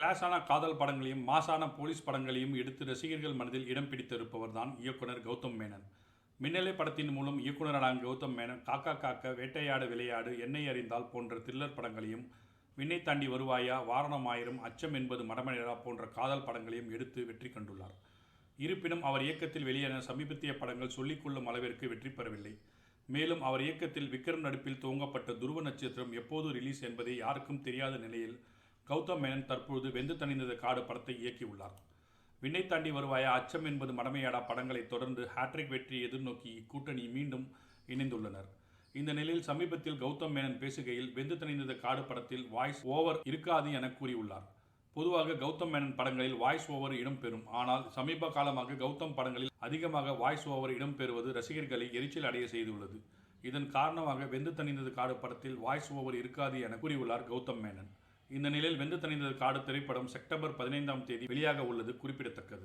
கிளாஸான காதல் படங்களையும் மாசான போலீஸ் படங்களையும் எடுத்து ரசிகர்கள் மனதில் இடம் பிடித்திருப்பவர் தான் இயக்குனர் கௌதம் மேனன். மின்னலை படத்தின் மூலம் இயக்குனரான கௌதம் மேனன் காக்கா காக்க, வேட்டையாடு விளையாடு, என்னை அறிந்தால் போன்ற த்ரில்லர் படங்களையும், விண்ணை தாண்டி வருவாயா, வாரணம் ஆயிரம், அச்சம் என்பது மடமனிடா போன்ற காதல் படங்களையும் எடுத்து வெற்றி கண்டுள்ளார். இருப்பினும் அவர் இயக்கத்தில் வெளியான சமீபத்திய படங்கள் சொல்லிக்கொள்ளும் அளவிற்கு வெற்றி பெறவில்லை. மேலும் அவர் இயக்கத்தில் விக்ரம் நடிப்பில் துவங்கப்பட்ட துருவ நட்சத்திரம் எப்போது ரிலீஸ் என்பதை யாருக்கும் தெரியாத நிலையில் கௌதம் மேனன் தற்பொழுது வெந்து தணிந்தது காடு படத்தை இயக்கியுள்ளார். விண்ணை தாண்டி வருவாயா, அச்சம் என்பது மடமையாடா படங்களை தொடர்ந்து ஹேட்ரிக் வெற்றியை எதிர்நோக்கி இக்கூட்டணி மீண்டும் இணைந்துள்ளனர். இந்த நிலையில் சமீபத்தில் கௌதம் மேனன் பேசுகையில் வெந்து தணிந்தது காடு படத்தில் வாய்ஸ் ஓவர் இருக்காது என கூறியுள்ளார். பொதுவாக கௌதம் மேனன் படங்களில் வாய்ஸ் ஓவர் இடம்பெறும். ஆனால் சமீப காலமாக கௌதம் படங்களில் அதிகமாக வாய்ஸ் ஓவர் இடம்பெறுவது ரசிகர்களை எரிச்சல் அடைய செய்துள்ளது. இதன் காரணமாக வெந்து தணிந்தது காடு படத்தில் வாய்ஸ் ஓவர் இருக்காது என கூறியுள்ளார் கௌதம் மேனன். இந்த நிலையில் வெந்து தணிந்தது காடு திரைப்படம் செப்டம்பர் 15ஆம் தேதி வெளியாக உள்ளது குறிப்பிடத்தக்கது.